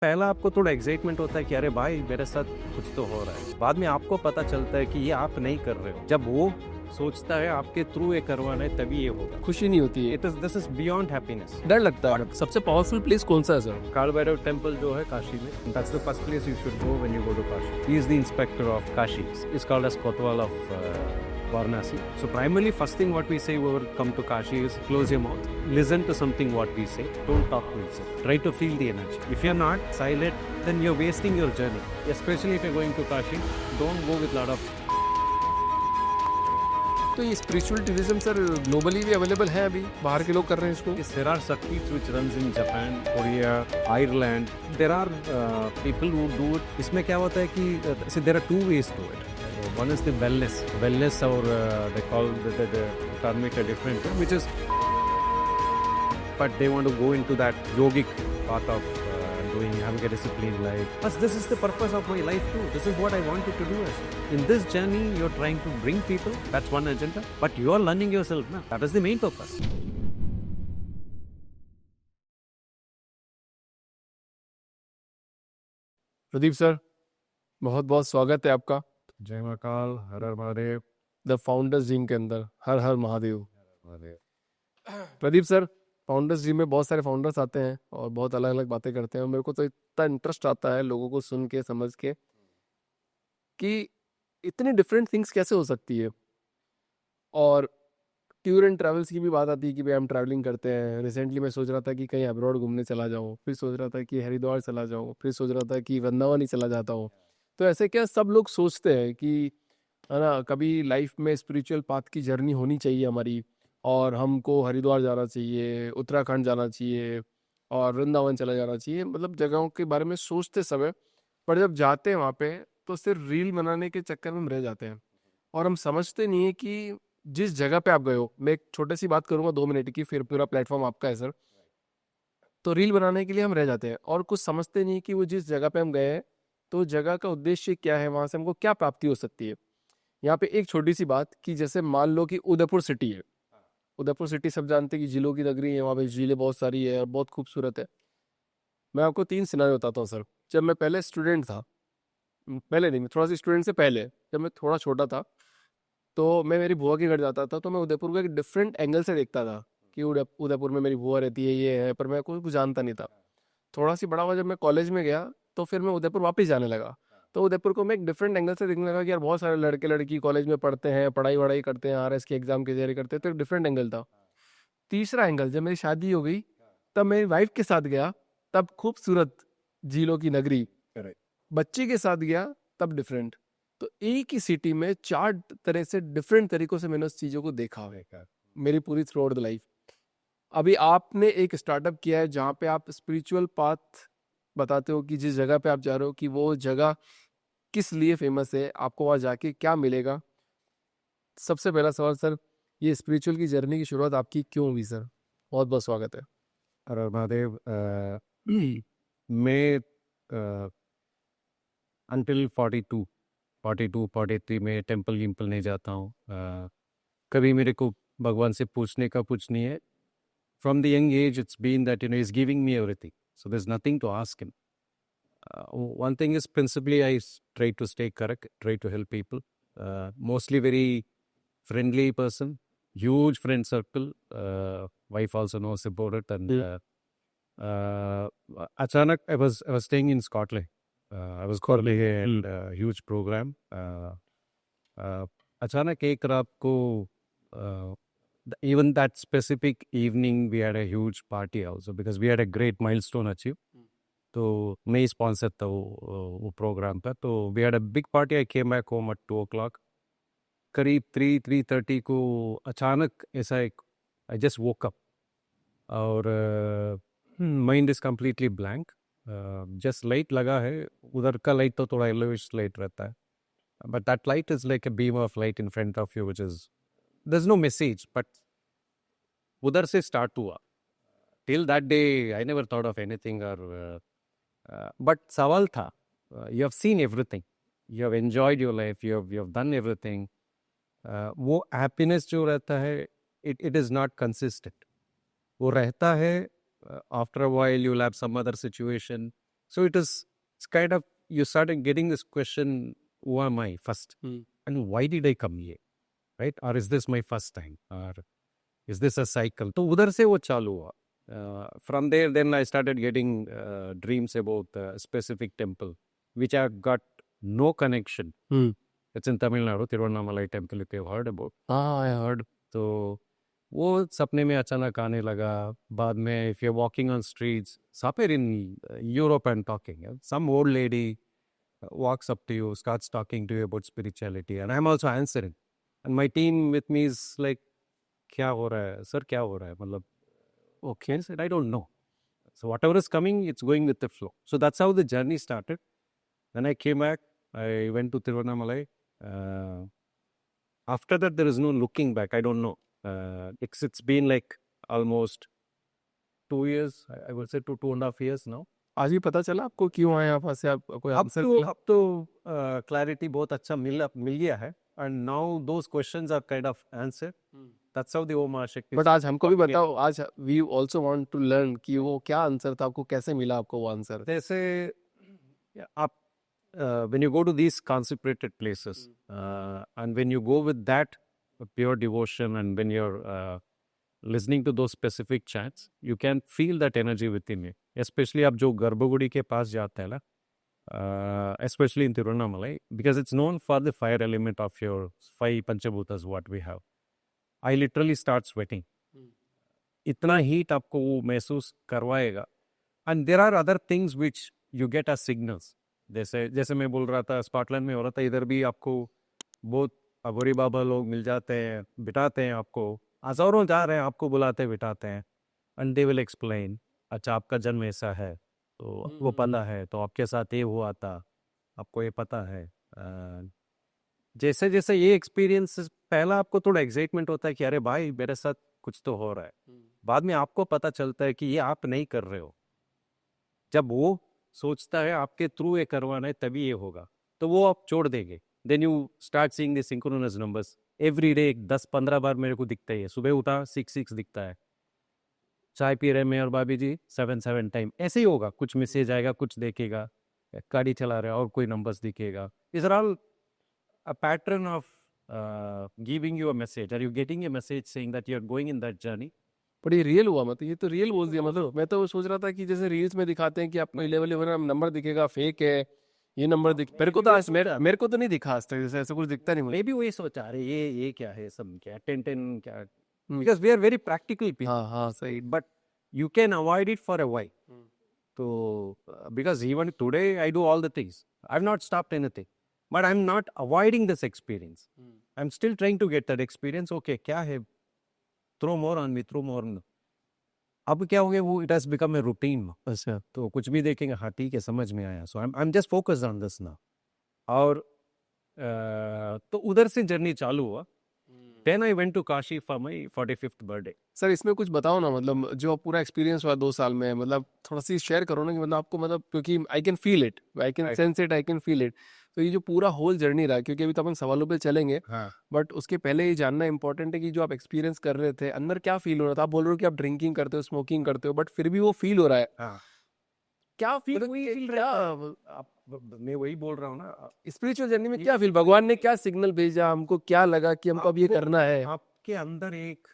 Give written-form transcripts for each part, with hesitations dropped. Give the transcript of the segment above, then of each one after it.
पहला आपको थोड़ा एक्साइटमेंट होता है कि अरे भाई मेरे साथ कुछ तो हो रहा है। बाद में आपको पता चलता है कि ये आप नहीं कर रहे हो। जब वो सोचता है आपके थ्रू ये करवाना है तभी ये होगा। खुशी नहीं होती है, दिस इज बियॉन्ड हैप्पीनेस। डर लगता है। सबसे पावरफुल प्लेस कौन सा है सर? काल भैरव टेम्पल जो है काशी में, that's the first place you should go when you go to Kashi. He is the inspector of Kashi, is called as kotwal of Varanasi. So primarily first thing what we say whoever come to Kashi is close your mouth, listen to something what we say, don't talk to yourself, try to feel the energy. If you're not silent then you're wasting your journey, especially if you're going to Kashi. Don't go with lot of तो ये spiritual tourism sir globally भी available है, अभी बाहर के लोग कर रहे हैं इसको? Yes, there are circuits which runs in Japan, Korea, Ireland. There are people who do it. इसमें क्या होता है कि see there are two ways to it. One is the wellness or they call the term it a different term, which is, but they want to go into that yogic path of doing, having a disciplined life. But this is the purpose of my life too. This is what I wanted to do. In this journey, you're trying to bring people. That's one agenda. But you are learning yourself now. That is the main purpose. Pradeep sir, बहुत बहुत स्वागत है आपका जय महाकाल, हर हर Mahadev. The founders gym के अंदर। हर हर Mahadev. Pradeep sir, founders gym में बहुत सारे फाउंडर्स आते हैं और बहुत अलग अलग बातें करते हैं, और मेरे को तो इतना इंटरेस्ट आता है लोगों को सुन के, समझ के, कि इतनी डिफरेंट थिंग्स कैसे हो सकती है। और टूर एंड ट्रैवल्स की भी बात आती है कि भाई हम ट्रैवलिंग करते हैं। रिसेंटली मैं सोच रहा था कि कहीं अब्रॉड घूमने चला जाऊँ, फिर सोच रहा था कि हरिद्वार चला जाऊँ, फिर सोच रहा था कि वृंदावन ही चला जाता हूँ। तो ऐसे क्या सब लोग सोचते हैं कि है ना, कभी लाइफ में स्पिरिचुअल पाथ की जर्नी होनी चाहिए हमारी, और हमको हरिद्वार जाना चाहिए, उत्तराखंड जाना चाहिए, और वृंदावन चला जाना चाहिए, मतलब जगहों के बारे में सोचते समय। पर जब जाते हैं वहाँ पे तो सिर्फ रील बनाने के चक्कर में हम रह जाते हैं, और हम समझते नहीं है कि जिस जगह पे आप गए हो, मैं एक छोटी सी बात करूंगा 2 मिनट की, फिर पूरा प्लेटफॉर्म आपका है सर। तो रील बनाने के लिए हम रह जाते हैं और कुछ समझते नहीं कि वो जिस जगह पे हम गए हैं तो जगह का उद्देश्य क्या है, वहां से हमको क्या प्राप्ति हो सकती है। यहाँ पे एक छोटी सी बात कि जैसे मान लो कि उदयपुर सिटी है। उदयपुर सिटी सब जानते हैं कि झीलों की नगरी है, वहाँ पे झीलें बहुत सारी है और बहुत खूबसूरत है। मैं आपको 3 सिनारियो बताता हूँ सर। जब मैं पहले स्टूडेंट था, पहले नहीं, मैं थोड़ा सा स्टूडेंट से पहले, जब मैं थोड़ा छोटा था, तो मैं मेरी बुआ के घर जाता था, तो मैं उदयपुर को एक डिफरेंट एंगल से देखता था कि उदयपुर में मेरी बुआ रहती है, ये है, पर मैं कुछ जानता नहीं था। थोड़ा सी बड़ा हुआ, जब मैं कॉलेज में गया तो फिर मैं उदयपुर वापस जाने लगा, तो उदयपुर को मैं एक डिफरेंट एंगल से देखने लगा कि यार बहुत सारे लड़के लड़की कॉलेज में पढ़ते हैं, पढ़ाई वढ़ाई करते हैं, आरएस के एग्जाम की तैयारी करते हैं, तो एक डिफरेंट एंगल था। तीसरा एंगल, जब मेरी शादी हो गई तब मेरी वाइफ के साथ गया, तब खूबसूरत झीलों की नगरी। बच्ची के साथ गया तब डिफरेंट। तो एक ही सिटी में 4 तरह से डिफरेंट तरीकों से मैंने उस चीज़ों को देखा है मेरी पूरी थ्रू आउट द लाइफ। अभी आपने एक स्टार्टअप किया है जहाँ पे आप स्पिरिचुअल पाथ बताते हो कि जिस जगह पे आप जा रहे हो कि वो जगह किस लिए फेमस है, आपको वहाँ जाके क्या मिलेगा। सबसे पहला सवाल सर, ये स्पिरिचुअल की जर्नी की शुरुआत आपकी क्यों हुई सर? बहुत बहुत स्वागत है। हर हर महादेव। मैं अंटिल 42 43 में टेम्पल गिम्पल नहीं जाता हूँ। कभी मेरे को भगवान से पूछने का कुछ नहीं है। From the young age it's been that is giving me everything, so there is nothing to ask him. One thing is principally I try to stay correct, try to help people. Mostly very friendly person, huge friend circle. Wife also knows about it. And Achanak, I was staying in Scotland. I was calling a huge program. Achanak ek raat ko, even that specific evening we had a huge party also because we had a great milestone achieved. तो मैं sponsor था वो programme पर। तो we had a big party. I came back home at 2 o'clock। करीब 3:30 को अचानक ऐसा एक आई जस्ट वोक अप और mind is completely blank. Just light लगा है, उधर का लाइट तो थोड़ा येलोइश लाइट रहता है, but that light is like a beam of light in front of you which is there is no message, but उधर से स्टार्ट हुआ। Till that day I never thought of anything और but सवाल था, you have seen everything, you have enjoyed your life, you have done everything. वो happiness जो रहता है इट इज़ नॉट कंसिस्टेंट। वो रहता है after a while you will have some other situation, So it's kind of, you started getting this question, who am I first? And why did I come here? Right? Or is this my first time? Or is this a cycle? तो उधर से वो चालू हुआ. From there, then I started getting dreams about a specific temple, which I got no connection. It's in Tamil Nadu, Tiruvannamalai temple, if you've heard about. हाँ, I heard. तो वो सपने में अचानक आने लगा. बाद में, if you're walking on streets, somewhere in Europe I'm talking, some old lady walks up to you, starts talking to you about spirituality, and I'm also answering. And my team with me is like, क्या हो रहा है? Sir, क्या हो रहा है? मतलब, okay, I said, I don't know. So whatever is coming, it's going with the flow. So that's how the journey started. Then I came back, I went to Tiruvannamalai. After that, there is no looking back. I don't know. It's been like almost 2 years, I would say 2.5 years now. आज भी पता चला आपको क्यों आए आप से? आप कोई आंसर मिला? अब तो क्लैरिटी बहुत अच्छा मिल गया है. And now those questions are kind of answered. That's how the Om Shakti. But आज हमको भी बताओ. आज we also want to learn कि वो क्या आंसर था, आपको कैसे मिला आपको वो आंसर? जैसे आप when you go to these consecrated places, and when you go with that pure devotion, and when you're listening to those specific chants, you can feel that energy within you. Especially आप जो गर्भगुड़ी के पास जाते हैं ना, especially in Tiruvannamalai, because it's known for the fire element of your 5 Panchabhutas what we have. I literally start sweating. इतना heat आपको वो महसूस करवाएगा. And there are other things which you get as signals. जैसे मैं बोल रहा था, स्कॉटलैंड में हो रहा था, इधर भी आपको बहुत अघोरी बाबा लोग मिल जाते हैं, बिठाते हैं आपको. हजारों जा रहे हैं, आपको बुलाते बिठाते हैं. And they will explain, अच्छा आपका जन्म ऐसा है, तो वो पता है, तो आपके साथ ये हुआ था, आपको ये पता है. जैसे जैसे ये एक्सपीरियंस, पहला आपको थोड़ा एक्साइटमेंट होता है कि अरे भाई मेरे साथ कुछ तो हो रहा है. बाद में आपको पता चलता है कि ये आप नहीं कर रहे हो. जब वो सोचता है आपके थ्रू ये करवाना है तभी ये होगा, तो वो आप छोड़ देंगे. Then you start seeing the synchronous numbers every day. 10-15 बार मेरे को दिखता है. सुबह उठा 6 दिखता है. चाय पी रहे मैं और भाभी जी 7 टाइम. ऐसे ही होगा. कुछ मैसेज आएगा, कुछ देखेगा, गाड़ी चला रहे और कोई नंबर्स दिखेगा. Is are all a pattern of giving you a message. Are you getting a message saying that you are going in that journey? पर ये रियल हुआ? मतलब ये तो रियल बोल दिया. मतलब मैं तो सोच रहा था कि जैसे रील्स में दिखाते हैं कि आपको 11 नंबर दिखेगा, फेक है ये नंबर मेरे को तो आज मेरे को तो नहीं दिखा आज तक. जैसे ऐसा कुछ दिखता नहीं मुझे. मे बी वही सोचा, अरे ये क्या है, सब क्या 10 क्या. Because we are very practical people. हाँ सही. But you can avoid it for a while. तो because even today I do all the things. I have not stopped anything. But I'm not avoiding this experience. I'm still trying to get that experience. Okay, क्या है? Throw more on me, throw more on me. अब क्या हो गया, वो it has become a routine. अच्छा. तो कुछ भी देखेंगे, हाँ ठीक है, समझ में आया. So I'm just focused on this now. और तो उधर से जर्नी चालू हुआ. Then I went to Kashi for my 45th birthday. Sir इसमें कुछ बताओ ना, मतलब जो पूरा एक्सपीरियंस हुआ 2 साल में, मतलब थोड़ा सी शेयर करो ना कि मतलब आपको, मतलब क्योंकि I can feel it, I can sense it, I can feel it. तो ये जो पूरा होल जर्नी रहा, क्योंकि अभी तो अपन सवालों पे चलेंगे, बट उसके पहले ये जानना इंपॉर्टेंट है कि जो आप एक्सपीरियंस कर रहे थे, अंदर क्या फील हो रहा था? आप बोल रहे हो कि आप ड्रिंकिंग करते हो, स्मोकिंग करते हो, बट फिर भी वो फील हो रहा है. क्या फील? मैं वही बोल रहा हूँ ना, स्पिरिचुअल जर्नी में क्या फील? भगवान ने क्या सिग्नल भेजा हमको? क्या लगा कि हमको अब ये करना है? आपके अंदर एक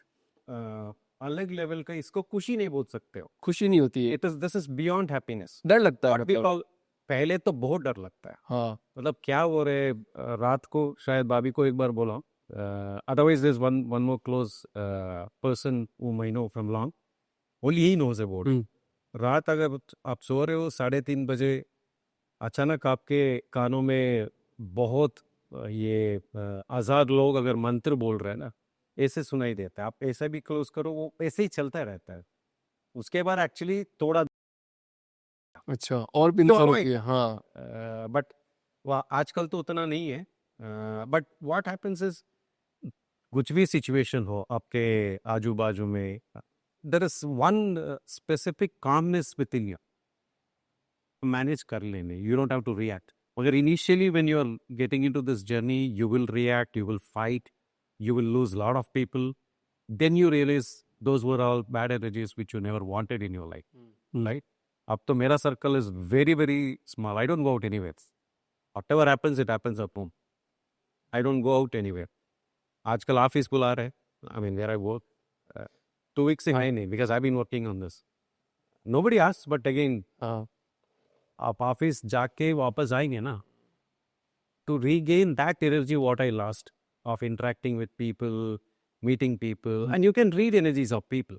अलग लेवल का, इसको खुशी नहीं बोल सकते हो. खुशी नहीं होती है. This is beyond happiness. डर लगता है. पहले तो बहुत डर लगता है. हाँ. मतलब क्या हो रहे. रात को शायद भाभी को एक बार बोला, otherwise there is one more close person whom I know from long, only he knows about it. रात अगर आप सो रहे हो 3:30 बजे, अचानक आपके कानों में बहुत ये आज़ाद लोग अगर मंत्र बोल रहे हैं ना, ऐसे सुनाई देता है. आप ऐसे भी क्लोज करो, वो ऐसे ही चलता रहता है. उसके बाद एक्चुअली थोड़ा अच्छा और भी हाँ, बट आजकल तो उतना नहीं है. बट व्हाट हैपेंस इज, कुछ भी सिचुएशन हो आपके आजू बाजू में, there is one specific calmness within you. Manage कर लेने, you don't have to react. अगर initially when you are getting into this journey, you will react, you will fight, you will lose a lot of people. Then you realize those were all bad energies which you never wanted in your life. Right? अब तो मेरा circle is very very small. I don't go out anywhere. Whatever happens it happens at home. I don't go out anywhere. आजकल office बुला रहे. I mean where I work 2 weeks से है नहीं, because I been working on this. Nobody asks, but again हाँ आप office जाके वापस आएंगे ना, to regain that energy what I lost of interacting with people, meeting people, and you can read energies of people.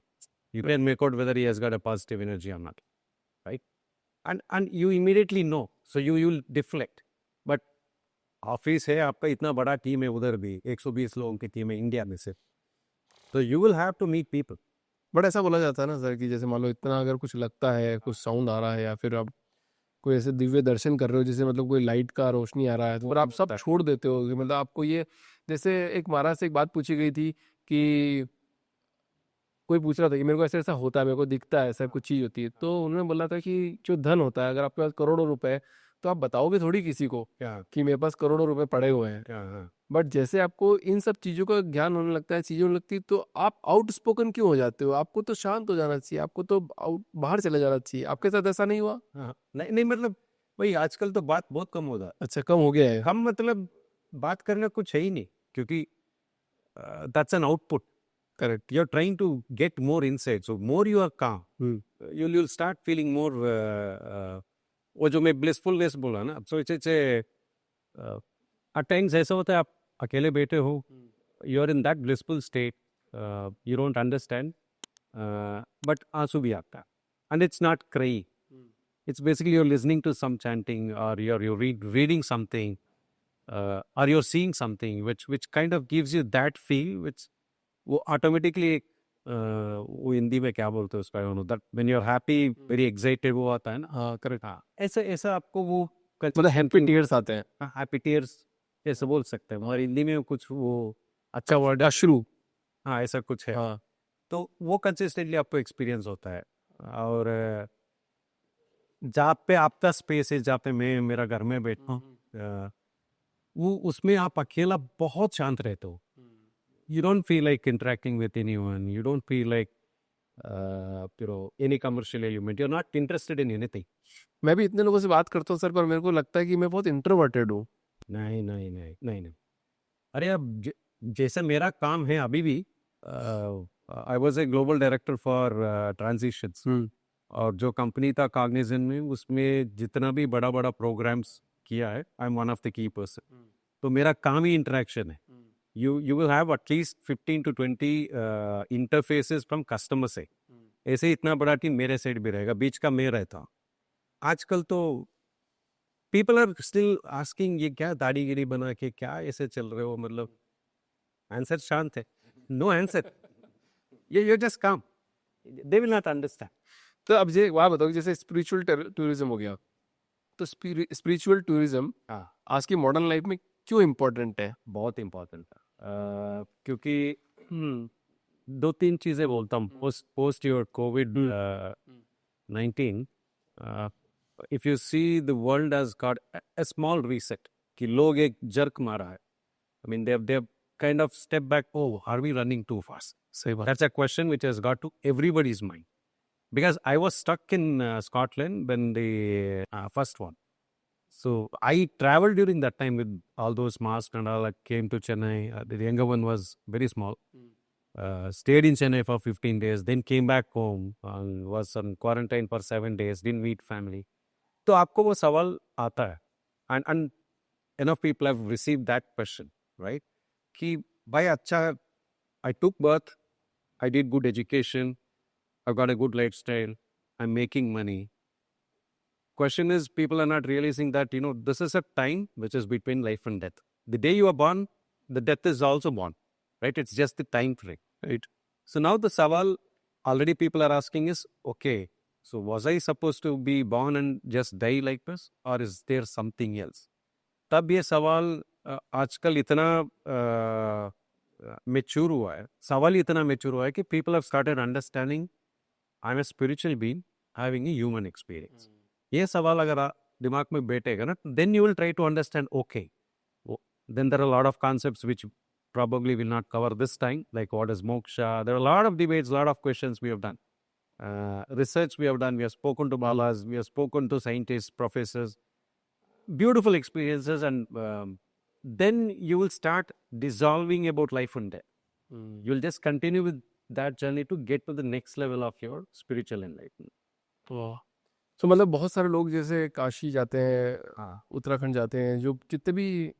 You can make out whether he has got a positive energy or not, right? And you immediately know, so you'll deflect. But office है आपका, इतना बड़ा team है, उधर भी 120 लोगों की team है इंडिया में से, तो you will have to meet people. But ऐसा बोला जाता है ना सर कि जैसे मान लो इतना अगर कुछ लगता है, कुछ साउंड आ रहा है, या फिर आप कोई ऐसे दिव्य दर्शन कर रहे हो जैसे मतलब कोई लाइट का रोशनी आ रहा है, तो और आप सब छोड़ देते हो कि मतलब आपको ये, जैसे एक महाराज से एक बात पूछी गई थी कि कोई पूछ रहा था कि मेरे को ऐसा ऐसा होता है, मेरे को दिखता है, ऐसा कुछ चीज़ होती है, तो उन्होंने बोला था कि जो धन होता है, अगर आपके पास करोड़ों रुपए है तो आप बताओगे थोड़ी किसी को कि मेरे पास करोड़ों रुपए पड़े हुए हैं. बट जैसे आपको इन सब चीज़ों का ज्ञान होने लगता है, चीज़ें होने लगती है, तो आप आउटस्पोकन क्यों हो जाते हो? आपको तो शांत हो जाना चाहिए, आपको तो बाहर चले जाना चाहिए. आपके साथ ऐसा नहीं हुआ? नहीं नहीं, मतलब वही आजकल तो बात बहुत कम होता है. अच्छा, कम हो गया है. हम मतलब बात करना कुछ है ही नहीं, क्योंकि that's an output. Correct. You're trying to get more insight. So more you are calm, you'll start feeling more वो जो मैं blissfulness बोला ना, so it's a at times ऐसा होता है, आप अकेले बैठे हो, you're in that blissful state, you don't understand, but आंसू भी आता है, and it's not cry. It's basically you're listening to some chanting, or you're reading something, or you're seeing something which kind of gives you that feel, which वो automatically वो हिंदी में क्या बोलते हैं उसका, that when you are happy, very excited, वो आता है ना. हाँ करेक्ट. हाँ, ऐसा ऐसा आपको वो मतलब हैप्पी टीयर्स आते हैं. हैप्पी टीयर्स ऐसे बोल सकते हैं, और हिंदी में कुछ वो अच्छा वर्ड, अश्रु, हाँ ऐसा कुछ है. हाँ. तो वो कंसिस्टेंटली आपको एक्सपीरियंस होता है. और जहाँ पे आपका स्पेस है, जहाँ पे मैं मेरा घर में बैठता हूँ, वो उसमें आप अकेला बहुत शांत रहते हो. You don't feel like interacting with anyone. You don't feel like any commercial element. You're not interested in anything. मैं भी इतने लोगों से बात करता हूँ सर, पर मेरे को लगता है कि मैं बहुत इंट्रोवर्टेड हूँ. नहीं नहीं नहीं नहीं नहीं. अरे अब जैसे मेरा काम है अभी भी, I was a global director for transitions, और जो कंपनी था कॉग्निजेंट में, उसमें जितना भी बड़ा बड़ा प्रोग्राम्स किया है, I am one of the key person. तो मेरा काम ही इंटरेक्शन है. You will have at least 15 to 20 interfaces from customer से. ऐसे इतना बड़ा टीम मेरे साइड भी रहेगा, बीच का मैं रहता. आजकल तो people are still asking, ये क्या दाढ़ी बना के क्या ऐसे चल रहे हो, मतलब आंसर शांत है, no answer, you just come, they will not understand. तो अब ये बात बताओ, जैसे स्पिरिचुअल टूरिज्म हो गया, तो स्पिरिचुअल टूरिज्म आज की मॉडर्न लाइफ में क्यों इम्पोर्टेंट है? बहुत इम्पोर्टेंट है, क्योंकि 2-3 चीज़ें बोलता हूँ. Post your COVID-19, if you see the world has got a small reset, कि लोग एक जर्क मारा है. I mean they have kind of step back. Oh, are we running too fast? सही बात. That's a question which has got to everybody's mind, because I was stuck in Scotland when the first one. So I traveled during that time with all those masks and all. I came to Chennai. The younger one was very small. Stayed in Chennai for 15 days. Then came back home and was on quarantine for 7 days. Didn't meet family. तो आपको वो सवाल आता है. And enough people have received that question, right? कि भाई अच्छा, I took birth. I did good education. I've got a good lifestyle. I'm making money. Question is, people are not realizing that, this is a time which is between life and death. The day you are born, the death is also born, right? It's just the time frame, right? So now the sawal already people are asking is, okay, so was I supposed to be born and just die like this, or is there something else? तब ये सवाल आजकल इतना mature हुआ है, सवाल इतना mature हुआ है कि people have started understanding I'm a spiritual being having a human experience. ये सवाल अगर दिमाग में बैठेगा ना, then you will try to understand, okay, then there are a lot of concepts which probably will not cover this time, like what is moksha. There are a lot of debates, a lot of questions we have done. research we have done. We have spoken to balas, we have spoken to scientists, professors. Beautiful experiences, and then you will start dissolving about life and death. You'll just continue with that journey to get to the next level of your spiritual enlightenment. वाह। तो मतलब बहुत सारे लोग जैसे काशी जाते हैं, हाँ, उत्तराखंड जाते हैं, जो जितने भी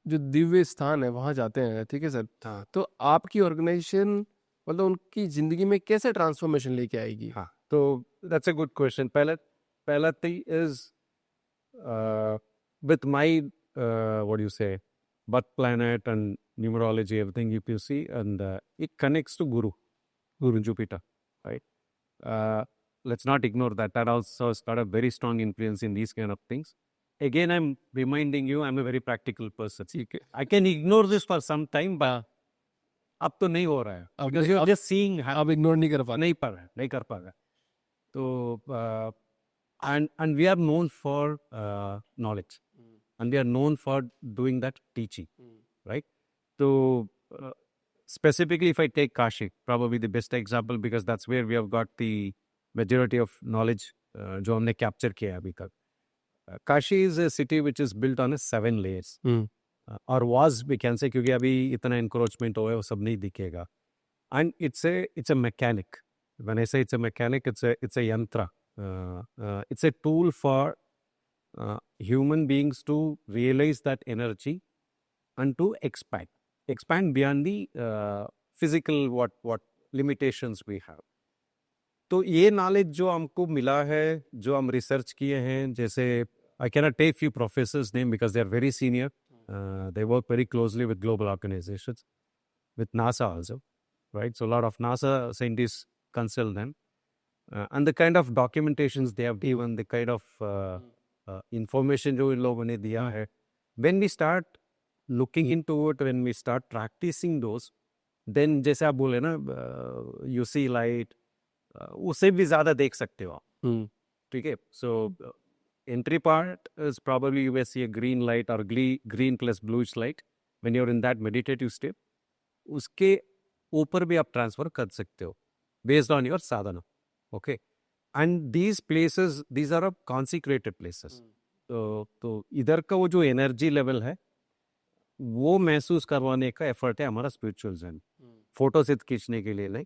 जो दिव्य स्थान है वहाँ जाते हैं, ठीक है सर। हाँ, तो आपकी ऑर्गेनाइजेशन मतलब उनकी ज़िंदगी में कैसे ट्रांसफॉर्मेशन लेके आएगी? हाँ। तो that's a good question. पहला thing is with my what do you say, birth planet and numerology, everything if you see, and it connects to Guru Jupiter, right? Let's not ignore that. That also has got a very strong influence in these kind of things. Again, I'm reminding you, I'm a very practical person. I can ignore this for some time, but अब तो नहीं हो रहा है. Because you're just seeing. आप ignore नहीं कर पाते? नहीं पा रहा है, नहीं कर पाएगा. तो and we are known for knowledge, and we are known for doing that teaching, right? So specifically, if I take Kashi, probably the best example, because that's where we have got the majority of knowledge जो हमने capture किया है अभी तक. Kashi is a city which is built on a 7 layers. Or was, we can say, क्योंकि अभी इतना encroachment हो है, वो सब नहीं दिखेगा. And it's a mechanic. When I say it's a mechanic, it's a yantra. It's a tool for human beings to realize that energy and to expand beyond the physical what limitations we have. तो ये knowledge जो हमको मिला है, जो हम research किए हैं, जैसे I cannot take few professors name because they are very senior. They work very closely with global organizations, with NASA also, right? So a lot of NASA scientists consult them. And the kind of documentations they have given, the kind of information जो इन लोगों ने दिया है, when we start looking into it, when we start practicing those, then जैसे आप बोले ना, you see light, उससे भी ज़्यादा देख सकते हो आप, ठीक है? So entry part is probably you may see a green light or green plus bluish light when you're in that meditative state. उसके ऊपर भी आप ट्रांसफर कर सकते हो based on your sadhana. Okay, and these places, these are consecrated places. तो इधर का वो जो एनर्जी लेवल है वो महसूस करवाने का एफर्ट है हमारा स्पिरिचुअल जर्नी. फोटो से खींचने के लिए नहीं,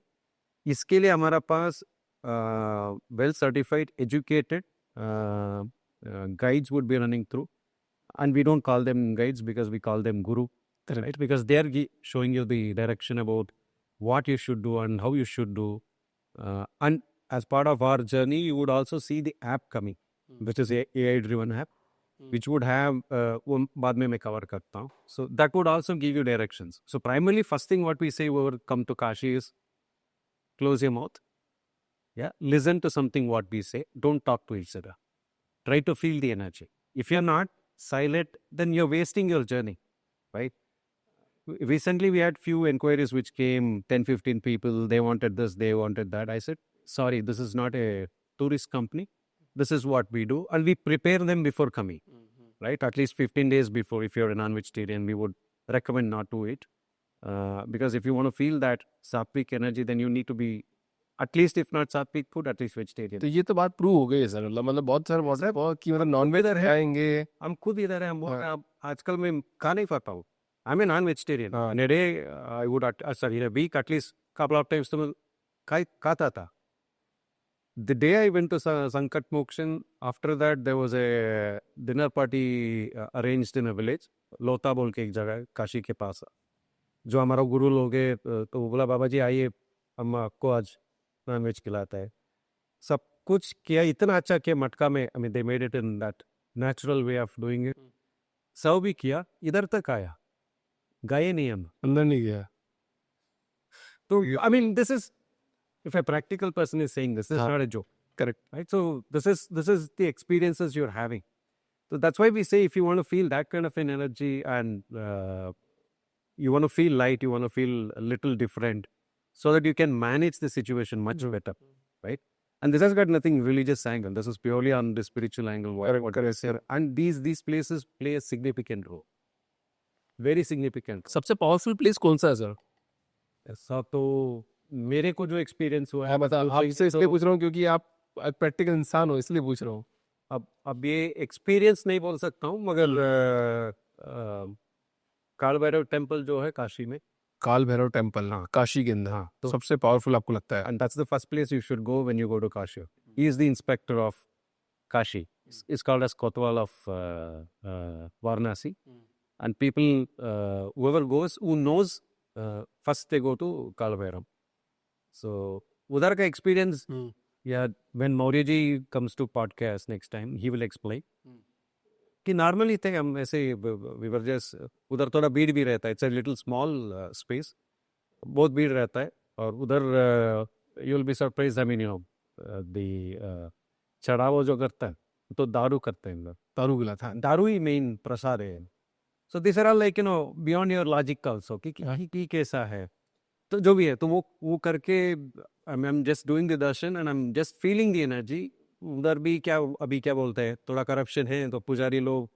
इसके लिए हमारा पास well certified educated guides would be running through, and we don't call them guides because we call them guru, right? Because they are showing you the direction about what you should do and how you should do. And as part of our journey, you would also see the app coming, which is a AI driven app, which would have वो बाद में मैं cover करता हूँ. So that would also give you directions. So primarily, first thing what we say whoever come to Kashi is close your mouth. Yeah, listen to something what we say. Don't talk to each other. Try to feel the energy. If you're not silent, then you're wasting your journey, right? Recently, we had few inquiries which came, 10-15 people. They wanted this, they wanted that. I said, sorry, this is not a tourist company. This is what we do. And we prepare them before coming, right? At least 15 days before. If you're a non-vegetarian, we would recommend not to eat. Because if you want to feel that sattvic energy, then you need to be at least, if not sattvic food, at least vegetarian. तो ये तो बात prove हो गई है sir, मतलब बहुत सारे बहुत बहुत कि मतलब नॉन वेज खाएंगे. हम खुद इधर है, हम बोल रहे हैं आजकल मैं खा नहीं पाता हूँ. I am non vegetarian. In a day I would sorry in a week at least couple of times तो मैं खाता था. The day I went to Sankat Mokshan, after that there was a dinner party arranged in a village, लोता बोल के एक जगह है काशी के पास, जो हमारा गुरु लोग है. तो वो बोला बाबा जी आइए हम आपको आज नॉन वेज खिलाता है. सब कुछ किया, इतना अच्छा किया मटका में. I mean they made it in that natural way of doing it. Serve भी किया, इधर तक आया, गए नहीं हम, अंदर नहीं गया. तो I mean this is, if a practical person is saying this is not a joke. Correct. Right? So this is the experiences you're having. So that's why we say if you want to feel that kind of an energy and you want to feel light, you want to feel a little different, so that you can manage the situation much better, right? And this has got nothing religious angle. This is purely on the spiritual angle. Correct. And these places play a significant role. Very significant. सबसे powerful place कौन सा है sir? ऐसा तो मेरे को जो experience हुआ है, हाँ, मतलब आपसे इसलिए तो पूछ रहा हूँ क्योंकि आप प्रैक्टिकल इंसान हो, इसलिए पूछ रहा हूँ। अब ये एक्सपीरियंस नहीं बोल सकता हूँ, मगर काल भैरव टेम्पल जो है काशी में, काल भैरव टेम्पल हाँ काशी के अंदर हाँ, तो सबसे पावरफुल आपको लगता है? and that's the first place you should go when you go to Kashi. He is the inspector of Kashi. It's called as Kotwal of Varanasi. And people, whoever goes, who knows, first they go to Kalabhairam. So, उधर का experience, yeah, when Maurya ji comes to podcast next time, he will explain. कि normally थे हम ऐसे, we were just, उधर थोड़ा भीड़ भी रहता है, it's a little small space, बहुत भीड़ रहता है, और उधर you will be surprise, I mean you know the चढ़ावा जो करता है तो दारू करते हैं इधर, दारू गिला था। दारू ही मेन प्रसाद है। So this are like you know beyond your logic also कि कैसा है, तो जो भी है, तो वो करके I am just doing the Darshan and I am just feeling the energy. उधर भी क्या, अभी क्या बोलते हैं, थोड़ा करप्शन है, तो पुजारी लोग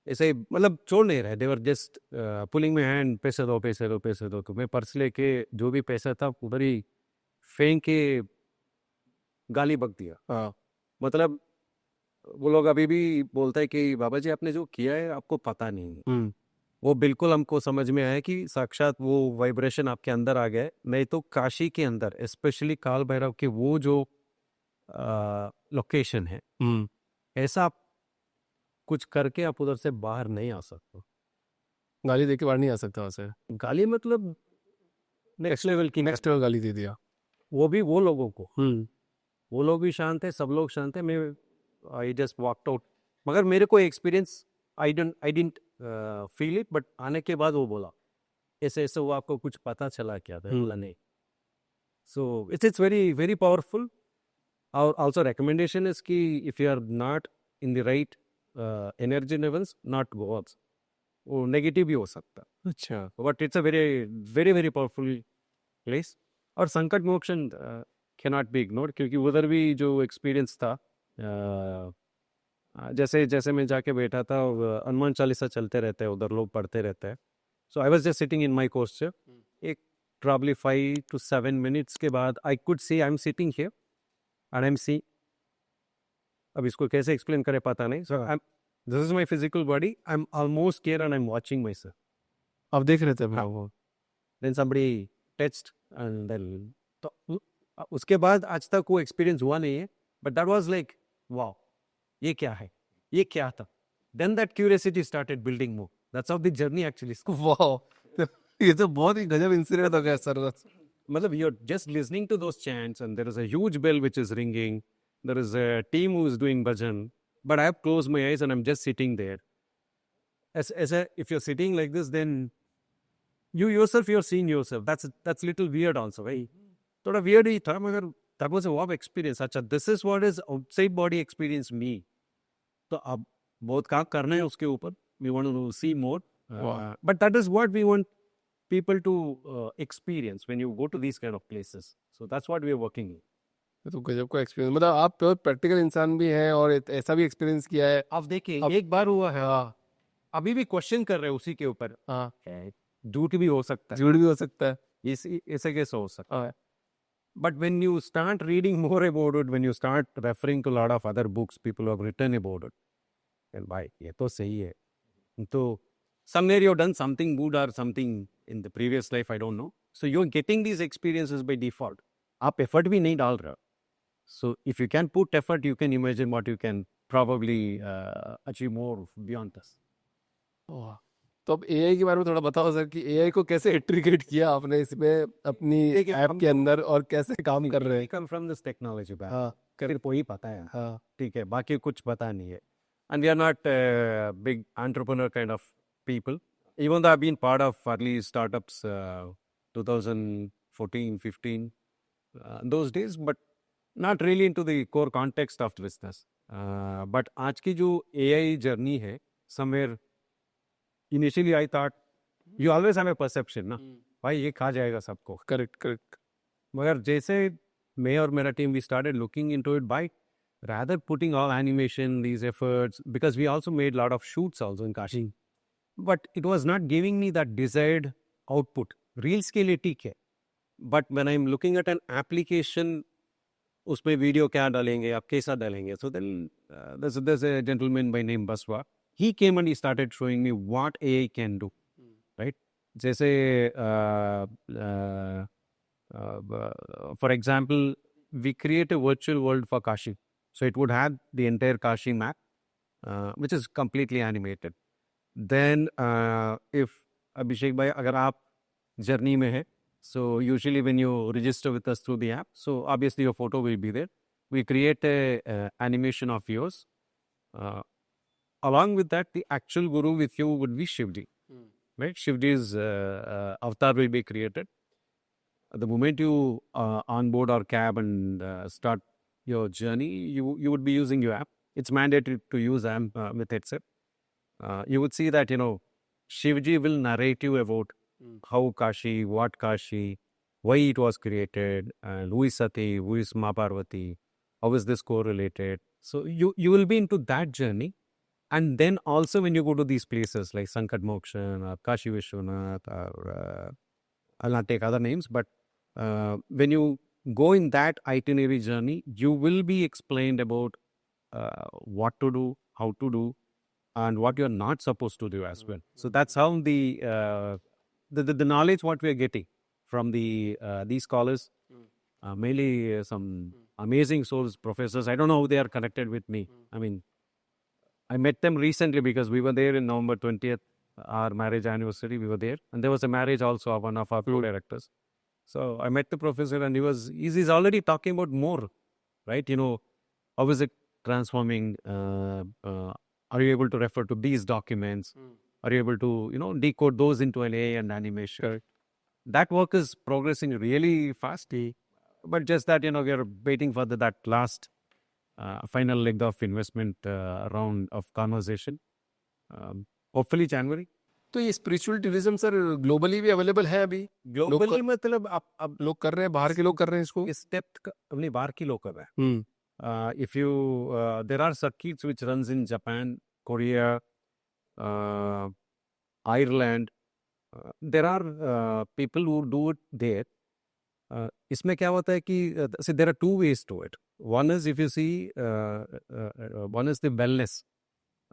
ऐसे मतलब छोड़ नहीं रहे, देवर जस्ट पुलिंग में हैंड, पैसे दो पैसे दो पैसे दो, तो मैं पर्स लेके जो भी पैसा था उधर ही फेंक के गाली बक दिया। हाँ, मतलब वो लोग अभी भी बोलते हैं कि बाबा जी आपने जो किया है आपको पता नहीं है। वो बिल्कुल हमको समझ में आया कि साक्षात वो वाइब्रेशन आपके अंदर आ गया है। नहीं तो काशी के अंदर स्पेशली काल भैरव के वो जो लोकेशन है, ऐसा आप कुछ करके आप उधर से बाहर नहीं आ सकते। गाली दे के बाहर नहीं आ सकता वैसे। गाली मतलब नेक्स्ट लेवल की, नेक्स्ट लेवल गाली दे दिया। वो भी वो लोगों को, वो लोग भी शांत है, सब लोग शांत है। मैं आई जस्ट वॉकड आउट, मगर मेरे को experience I didn't feel it, but आने के बाद वो बोला ऐसे ऐसे वो आपको कुछ पता चला क्या था, बोला नहीं। So it's very very powerful. और आल्सो रिकमेंडेशन इज कि if you are not in the right energy levels, not go also, वो नेगेटिव भी हो सकता। अच्छा, but it's a very very very powerful place. और संकट मोक्षण कैनॉट बी इग्नोर्ड, क्योंकि उधर भी जो एक्सपीरियंस था, जैसे जैसे मैं जाके बैठा था, हनुमान चालीसा चलते रहते हैं उधर, लोग पढ़ते रहते हैं। So I was just sitting in my course, एक प्रॉब्ली 5 to 7 minutes के बाद I could see I am sitting here and I am see, अब इसको कैसे एक्सप्लेन करें पता नहीं। So I am, this is my physical body, I am almost here and I am watching myself. आप देख रहे थे हाँ, वो? Then somebody text and then, तो उसके बाद आज तक वो एक्सपीरियंस हुआ नहीं है, but that was like wow, ये क्या है, ये क्या था। Then that curiosity started building more, that's how the journey actually. वाह, ये तो बहुत ही गजब इंसिडेंट हो गया सर। मतलब you're just listening to those chants and there is a huge bell which is ringing, there is a team who is doing bhajan, but I have closed my eyes and I'm just sitting there. If you're sitting like this, then you yourself, you're seeing yourself. That's little weird also, right? थोड़ा weird ही था, मगर that was a wow experience. अच्छा, this is what is outside body experience me. तो अब बहुत काम करना है उसके ऊपर, we want to see more. But that is what we want people to experience when you go to these kind of places. So that's what we are working in. ये तो गजब का एक्सपीरियंस, मतलब आप प्योर प्रैक्टिकल इंसान भी हैं और ऐसा भी एक्सपीरियंस किया है। आप देखिए, एक बार हुआ है, अभी भी क्वेश्चन कर रहे हैं उसी के ऊपर। हाँ, झूठ भी हो सकता है, झूठ भी हो सकता है। ऐसे कैसे हो सकता है? But when you start reading more about it, when you start referring to a lot of other books people have written about it, then भाई ये तो सही है। तो somewhere you've done something good or something in the previous life, I don't know. So you're getting these experiences by default. आप effort भी नहीं डाल रहे हो. So if you can put effort, you can imagine what you can probably achieve more beyond this. वाह, तो अब AI के बारे में थोड़ा बताओ सर कि एआई को कैसे इंटीग्रेट किया आपने इसमें अपनी ऐप के अंदर और कैसे काम कर रहे हैं? Come from this technology back. हाँ, सिर्फ वही पता है, हाँ, ठीक है, बाकी कुछ पता नहीं है. And we are not big entrepreneur kind of people. Even though I've been part of early startups 2014, 15, those days, but not really into the core context of business. But आज की जो AI journey है, somewhere initially I thought, you always have a perception ना, भाई ये खा जाएगा सबको. Correct correct. मगर जैसे मैं और मेरा team, we started looking into it by rather putting all animation, these efforts, because we also made a lot of shoots also in Kashi. But it was not giving me that desired output. Reels के लिए ठीक है, But when I'm looking at an application, उसमें video क्या डालेंगे, आप कैसा डालेंगे? So then there's a gentleman by name Baswa. He came and he started showing me what AI can do, right? जैसे for example, we create a virtual world for Kashi. So it would have the entire Kashi map, which is completely animated. Then if Abhishek bhai, अगर आप journey में है, so usually when you register with us through the app, so obviously your photo will be there. We create a animation of yours. Along with that, the actual guru with you would be Shivji, right? Shivji's avatar will be created. The moment you onboard our cab and start your journey, you would be using your app. It's mandatory to use app with headset. You would see that, Shivji will narrate you about how Kashi, what Kashi, why it was created, and who is Sati, who is Ma Parvati, how is this correlated. So you will be into that journey. And then also when you go to these places like Sankat Mokshan or Kashi Vishwanath or I'll not take other names, but when you go in that itinerary journey, you will be explained about what to do, how to do, and what you're not supposed to do as well. So that's how the knowledge what we're getting from these scholars, mainly some amazing souls, professors. I don't know how they are connected with me. I mean, I met them recently because we were there in November 20th, our marriage anniversary, we were there. And there was a marriage also of one of our co-directors. So I met the professor and he's already talking about more, right? How is it transforming? Are you able to refer to these documents? Are you able to, decode those into an AI and animation? Correct. That work is progressing really fast. But just that, we are waiting for that last final leg of investment round of conversation. Hopefully January. तो ये spiritual tourism sir globally भी available है अभी? Globally मतलब अब लोग कर रहे हैं, बाहर के लोग कर रहे हैं इसको? इस डेप्थ अपनी बाहर की लोग कर रहे हैं. If you there are circuits which runs in Japan, Korea, Ireland. There are people who do it there. इसमें क्या होता है कि so there are two ways to it. One is if you see, one is the wellness.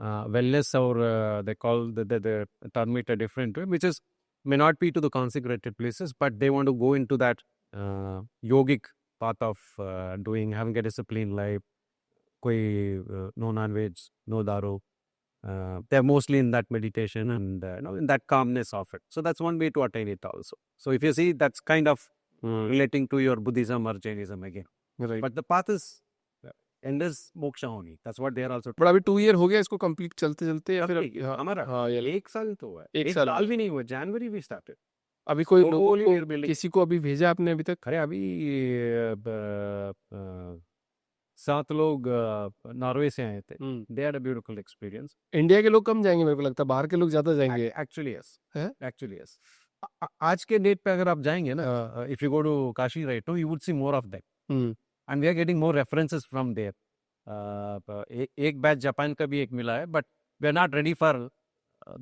Wellness or they call the term it a different way, which is may not be to the consecrated places, but they want to go into that yogic path of having a disciplined life. No non-veg, no daro. They're mostly in that meditation and in that calmness of it. So that's one way to attain it also. So if you see, that's kind of relating to your Buddhism or Jainism again. Right. But the path is endless moksha only. That's what they are also. But अभी 2 year हो गया इसको complete चलते चलते या फिर हमारा हाँ ये 1 साल तो हुआ है. एक 1 साल साल भी नहीं हुआ. January we started. अभी कोई वो लोगों only को we are building. किसी को अभी भेजा आपने अभी तक? अरे अभी 7 लोग नॉर्वे से आए थे. They had a beautiful experience. India के लोग कम जाएंगे मेरे को लगता है, बाहर के लोग ज्यादा जाएंगे. Actually yes. है? Actually yes. आज के डेट पे अगर आप जाएंगे ना, if you go to Kashi right now, you would see more of them. And we are getting more references from there. एक बैच जापान का भी एक मिला है, but we are not ready for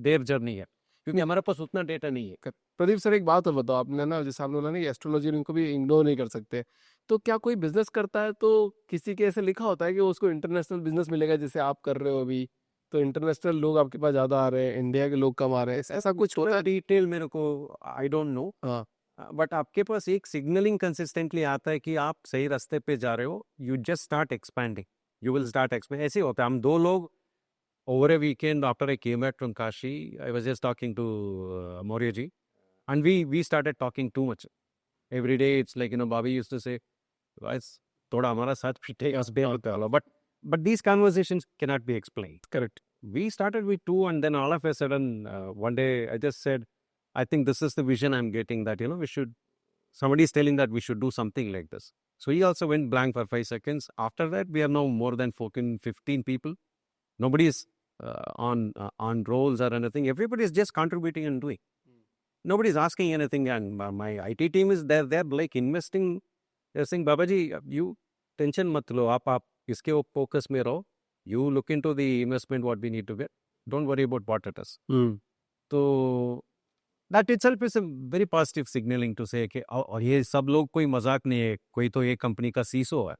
their journey है, क्योंकि हमारे पास उतना डेटा नहीं है. प्रदीप सर एक बात और बताओ, आपने ना जैसे आपने बोला ना कि एस्ट्रोलॉजी उनको भी इग्नोर नहीं कर सकते, तो क्या कोई बिजनेस करता है तो किसी के ऐसे लिखा होता है कि उसको इंटरनेशनल बिजनेस मिलेगा, जैसे आप कर रहे हो अभी, तो इंटरनेशनल लोग आपके पास ज्यादा आ रहे हैं, इंडिया के लोग कम आ रहे हैं, ऐसा कुछ होता है? डिटेल मेरे को आई डोंट नो. बट आपके पास एक सिग्नलिंग कंसिस्टेंटली आता है कि आप सही रास्ते पे जा रहे हो. You just start expanding. You will start expanding. ऐसे होता है. हम 2 लोग over a weekend after I came back from Kashi, I was just talking to Maurya ji, and we started talking too much. Every day it's like, Bobby used to say, guys, thoda hamara saath bhi take us but these conversations cannot be explained. Correct. We started with 2 and then all of a sudden one day I just said, I think this is the vision I'm getting, that somebody is telling that we should do something like this. So he also went blank for 5 seconds. After that, we are now more than 15 people. Nobody is on roles or anything. Everybody is just contributing and doing. Nobody is asking anything. And my IT team is there. They're like investing. They're saying, Babaji, you tension mat lo. Aap iske focus mein raho. You look into the investment what we need to get. Don't worry about what it is. Hmm. तो that itself is a very positive signaling to say कि और ये सब लोग कोई मजाक नहीं है, कोई तो ये कंपनी का सीईओ है.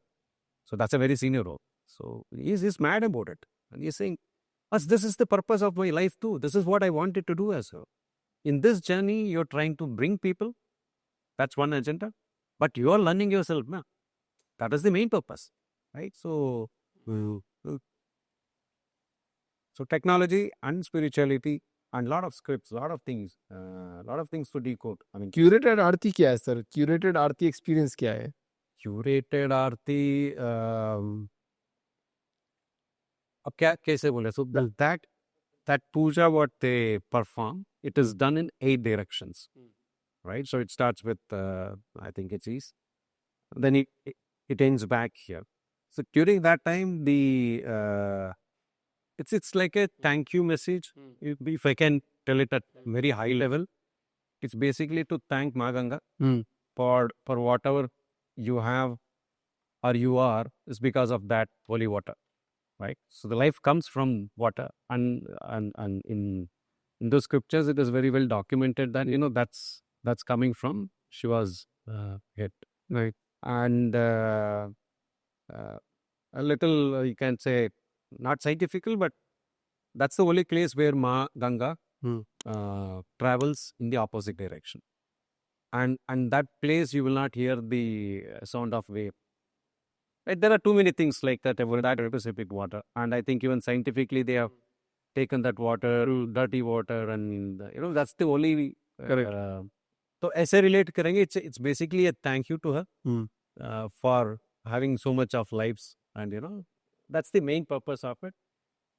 So that's a very senior role. So he's mad about it. And he's saying, "Us, this is the purpose of my life too. This is what I wanted to do as well. In this journey, you're trying to bring people. That's one agenda. But you're learning yourself now. That is the main purpose. Right? So, so technology and spirituality and lot of scripts, lot of things to decode. I mean, curated आरती क्या है sir? Curated आरती experience क्या है? curated आरती अब क्या कैसे बोले so that puja what they perform, it is done in 8 directions, right? So it starts with I think it's east, then it ends back here. So during that time the it's like a thank you message. If I can tell it at very high level, it's basically to thank Ma Ganga for whatever you have or you are is because of that holy water, right? So the life comes from water, and in the scriptures it is very well documented that that's coming from Shiva's head, right? And a little you can say not scientifical, but that's the only place where Ma Ganga travels in the opposite direction, and that place you will not hear the sound of wave. Right? There are too many things like that about that specific water, and I think even scientifically they have taken that water, dirty water, and that's the only. So ऐसे relate करेंगे. It's basically a thank you to her for having so much of lives, and that's the main purpose of it.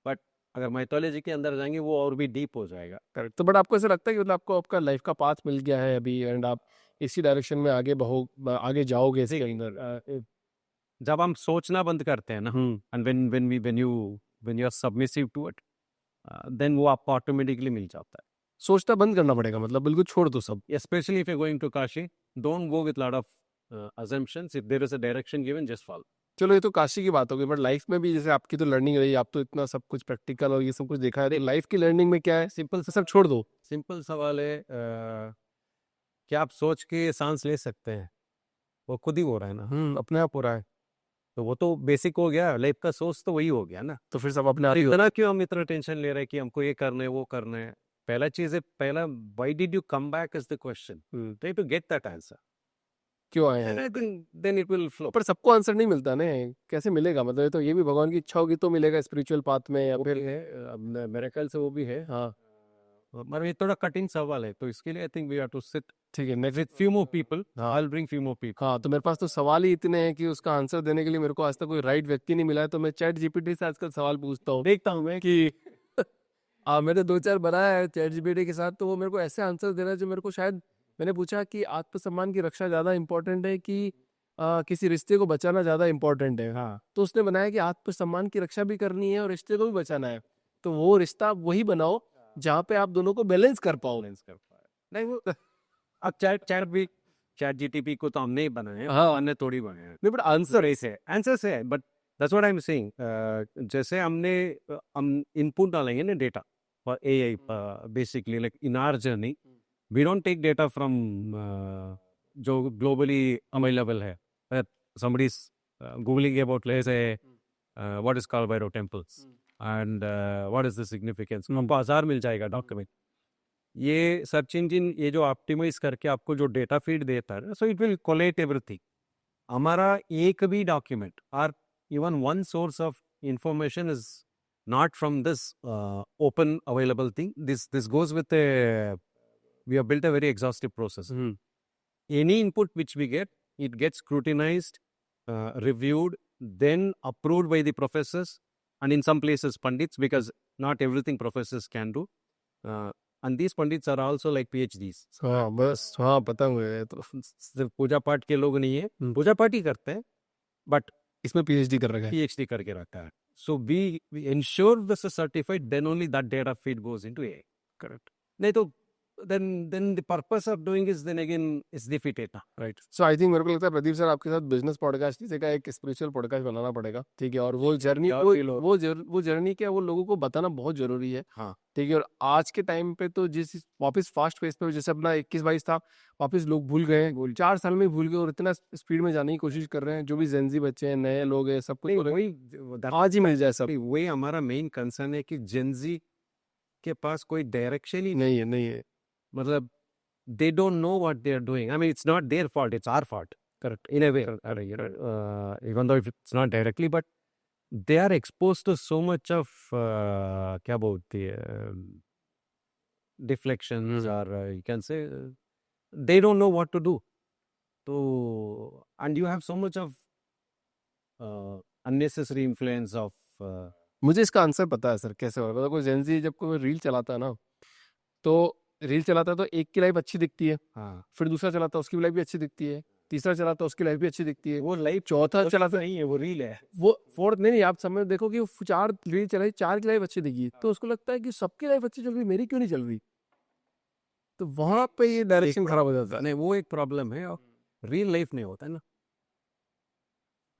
But अगर mythology के अंदर जाएंगे वो और भी deep हो जाएगा. करेक्ट. तो बट आपको ऐसा लगता है कि मतलब आपको आपका लाइफ का पाथ मिल गया है अभी एंड आप इसी डायरेक्शन में आगे जाओगे इसके अंदर? जब हम सोचना बंद करते हैं ना, and when you are submissive to it, then वो आपको ऑटोमेटिकली मिल जाता है. सोचना बंद करना पड़ेगा, मतलब बिल्कुल छोड़ दो सब. Especially if you're going to Kashi, don't go with lot of assumptions. If there is a direction given, just follow. चलो ये तो काशी की बात होगी, बट लाइफ में भी जैसे आपकी तो लर्निंग रही, आप तो इतना सब कुछ प्रैक्टिकल और ये सब कुछ देखा है, लाइफ की लर्निंग में क्या है? सिंपल से सब छोड़ दो. सिंपल सवाल है, क्या आप सोच के सांस ले सकते हैं? वो खुद ही हो रहा है ना. अपने आप हो रहा है. तो वो तो बेसिक हो गया. लाइफ का सोच तो वही हो गया ना. तो फिर सब अपने आप इतना क्यों हम इतना टेंशन ले रहे हैं कि हमको ये करना है वो करना है? पहला चीज है, why did you come back is the question. Try to get that answer. क्यों आए हैं? And I think then it will flow. पर सबको आंसर नहीं मिलता ना, कैसे मिलेगा? मतलब तो ये भी भगवान की इच्छा होगी तो मिलेगा स्पिरिचुअल पाथ में, या फिर है मेरे ख्याल से वो भी है. हाँ, मगर ये थोड़ा कठिन सवाल है, तो इसके लिए I think we have to sit ठीक है. Next with few more people. I will bring few more people. हाँ, तो मेरे पास तो सवाल ही इतने हैं कि उसका आंसर देने के लिए मेरे को आज तक कोई राइट व्यक्ति नहीं मिला है, तो मैं चैट जीपीटी से आजकल सवाल पूछता हूँ, देखता हूँ मैं कि मैंने 2-4 बनाया है चैट जीपीटी के साथ, तो वो मेरे को ऐसे आंसर दे रहा है जो मेरे को, शायद मैंने पूछा कि आत्मसम्मान की रक्षा ज़्यादा इंपॉर्टेंट है कि किसी रिश्ते को बचाना ज़्यादा इंपॉर्टेंट है. हाँ, तो उसने बनाया कि आत्मसम्मान की रक्षा भी करनी है और रिश्ते को भी बचाना है, तो वो रिश्ता वही बनाओ जहाँ पे आप दोनों को बैलेंस कर पाओ. नहीं वो अब चैट जीटीपी को तो हमने ही बनाया, हाँ, हमने थोड़ी बनाया. नहीं बट आंसर आंसर है, but that's what I am saying. जैसे हम इनपुट डालेंगे ना data for AI, basically like in our journey we don't take data from जो ग्लोबली अवेलेबल है. somebody is googling about, let's say, what is called Bhairav temples and what is the significance. हमको 1000 मिल जाएगा document. ये search engine ये जो optimise करके आपको जो डेटा फीड देता है, so it will collate everything. हमारा एक भी डॉक्यूमेंट और even one source of information is not from this open available thing. This goes with we have built a very exhaustive process. Any input which we get, it gets scrutinized, reviewed, then approved by the professors, and in some places pandits, because not everything professors can do. And these pandits are also like PhDs. हाँ बस, हाँ पता हुआ. तो सिर्फ पूजा पाठ के लोग नहीं है, पूजा पाठ ही करते हैं, बट इसमें PhD कर रखा है. PhD करके रखा है. So we ensure this is certified, then only that data feed goes into AI. Correct. नहीं तो then the purpose of doing is then again is defeated ना. राइट सो आई थिंक मेरे को लगता है प्रदीप सर आपके साथ बिजनेस पॉडकास्ट की जगह एक स्पिरिचुअल पॉडकास्ट बनाना पड़ेगा, ठीक है। और वो जर्नी क्या feel हो- वो जर्नी क्या वो लोगों को बताना बहुत जरूरी है, हाँ. ठीक है। और आज के टाइम पे तो जिस वापस फास्ट पेस पे जैसे अपना 21-22 था, वापस लोग भूल गए हैं, 4 साल में ही भूल गए और इतना स्पीड में जाने की कोशिश कर रहे हैं। जो भी जेनजी बच्चे हैं, नए लोग हैं, सब कुछ नहीं, बोल रहे वही हैं, आज ही मिल जाए सब। वही हमारा मेन कंसर्न है कि जेनजी के पास कोई डायरेक्शन ही नहीं. नहीं है मतलब they don't know what they're doing. I mean, it's not their fault, it's our fault. Correct. In a way, even though if it's not directly, but they are exposed to so much of क्या बोलते हैं, deflections or you can say they don't know what to do. So, and you have so much of unnecessary influence of मुझे इसका answer पता है sir कैसे होगा। मतलब कोई जेनजी जब कोई रील चलाता है ना, तो रील चलाता है तो एक की लाइफ अच्छी दिखती है, हाँ, फिर दूसरा चलाता है उसकी लाइफ भी अच्छी दिखती है, तीसरा चलाता है उसकी लाइफ भी अच्छी दिखती है, वो लाइफ चौथा चलाता नहीं है, वो रील है. वो फोर्थ नहीं, आप समय देखो कि 4 रील चलाई, 4 की लाइफ अच्छी दिखी, तो उसको लगता है कि सबकी लाइफ अच्छी चल रही, मेरी क्यों नहीं चल रही। तो वहां पे ये डायरेक्शन खराब हो जाता है। नहीं, वो एक प्रॉब्लम है। और रियल लाइफ नहीं होता है ना।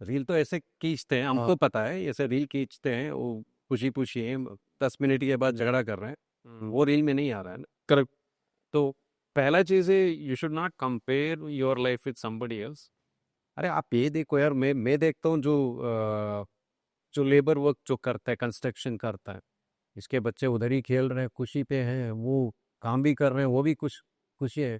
रील तो ऐसे खींचते हैं, हमको पता है, ऐसे रील खींचते हैं, वो खुशी खुशी है, 10 मिनट के बाद झगड़ा कर रहे हैं, वो रील में नहीं आ रहा है ना। करेक्ट। तो पहला चीज है, you should not compare your life with somebody else. अरे आप ये देखो यार, मैं देखता हूँ जो लेबर वर्क जो करता है, कंस्ट्रक्शन करता है, इसके बच्चे उधर ही खेल रहे हैं, खुशी पे हैं, वो काम भी कर रहे हैं, वो भी कुछ खुशी है।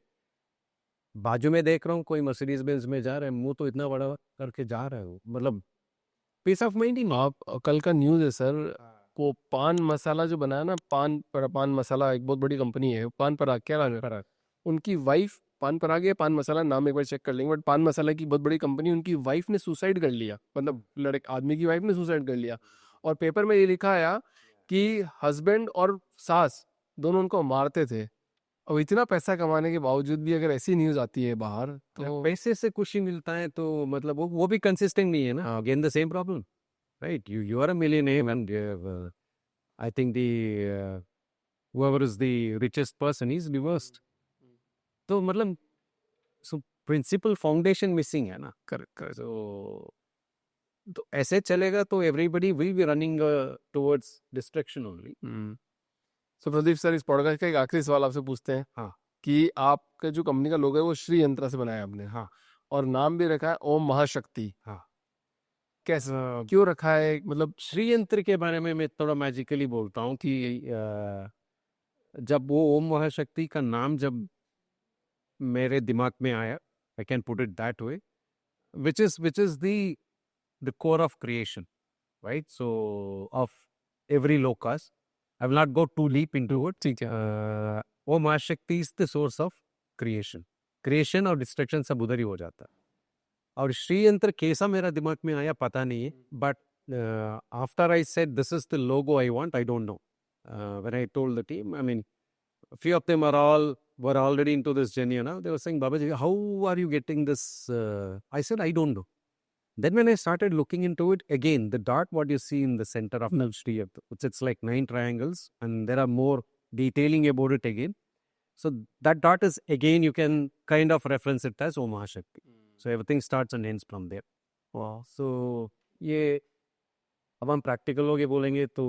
बाजू में देख रहा हूँ कोई मर्सिडीज बेंज में जा रहे हैं, मुंह तो इतना बड़ा करके जा रहे हो, मतलब पीस ऑफ माइंड ही नहीं। आप कल का न्यूज़ है सर, वो पान मसाला जो बनाया ना, पान मसाला एक बहुत बड़ी कंपनी है, पान पराग, क्या नाम है, उनकी वाइफ, पान पराग है पान मसाला नाम, एक बार चेक कर लेंगे, बट पान मसाला की बहुत बड़ी कंपनी, उनकी वाइफ ने सुसाइड कर लिया, मतलब आदमी की वाइफ ने सुसाइड कर लिया। और पेपर में ये लिखा आया कि हस्बैंड और सास दोनों उनको मारते थे। और इतना पैसा कमाने के बावजूद भी अगर ऐसी न्यूज़ आती है बाहर, तो पैसे से खुशी मिलता है तो मतलब वो भी कंसिस्टेंट नहीं है ना। Again the same problem, right? You are a millionaire and I think the whoever is the richest person is divorced. तो मतलब प्रिंसिपल फाउंडेशन मिसिंग है ना। करेक्ट। तो ऐसे चलेगा तो everybody will be running towards destruction only. So Pradeep sir, इस podcast का एक आखिरी सवाल आपसे पूछते हैं। हाँ। कि आपका जो कंपनी का लोगो है वो श्री यंत्र से बनाया आपने। हाँ। और नाम भी रखा है ओम महाशक्ति। हाँ। कैसे, क्यों रखा है? मतलब श्री यंत्र के बारे में मैं थोड़ा मैजिकली बोलता हूँ कि जब वो ओम महाशक्ति का नाम जब मेरे दिमाग में आया, I can put it that way, which is the core of creation, right? So of every locus, I will not go too deep into it. ठीक है। वो महाशक्ति is the source of creation और डिस्ट्रक्शन सब उधर ही हो जाता है। और श्री यंत्र कैसा मेरा दिमाग में आया पता नहीं है, but after I said this is the logo I want, I don't know, when I told the team, I mean few of them were already into this journey, you know. They were saying, Babaji, how are you getting this? I said, I don't know. Then when I started looking into it, again, the dot what you see in the center of Shri Yatra, it's like 9 triangles, and there are more detailing about it again. So that dot is, again, you can kind of reference it as Om Mahashakti. So everything starts and ends from there. Wow. So ये अब हम practical होके बोलेंगे तो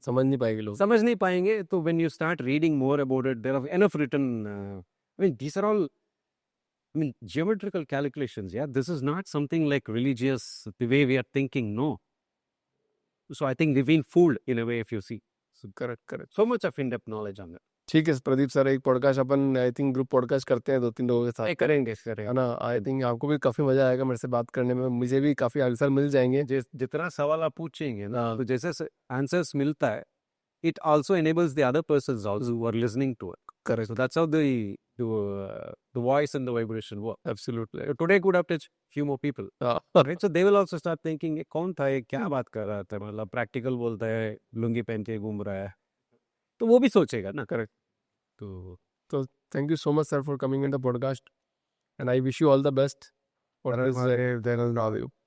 समझ नहीं पाएंगे लोग। समझ नहीं पाएंगे। तो when you start reading more about it, there are enough written, I mean these are all, I mean geometrical calculations. Yeah, this is not something like religious the way we are thinking. No. So I think we've been fooled in a way, if you see. So correct. So much of in-depth knowledge on it. ठीक है Pradeep sir, एक podcast upon I think group podcast करते हैं 2-3 लोगों के साथ। करेंगे है ना। आई थिंक आपको भी काफी मजा आएगा मेरे से बात करने में, मुझे भी काफी आंसर मिल जाएंगे। जितना सवाल आप पूछेंगे ना, तो जैसे आंसर्स मिलता है, it also enables the other persons also who are listening to it. Correct. So that's how the voice and the vibration work. Absolutely. Today could have touched few more people. Right? So they will also start thinking, ये कौन था, ये क्या बात कर रहा था, मतलब प्रैक्टिकल बोलता है, लुंगी पहन के घूम रहा है, तो वो भी सोचेगा ना। करेक्ट। तो thank you so much sir for coming in the podcast, and I wish you all the best for this.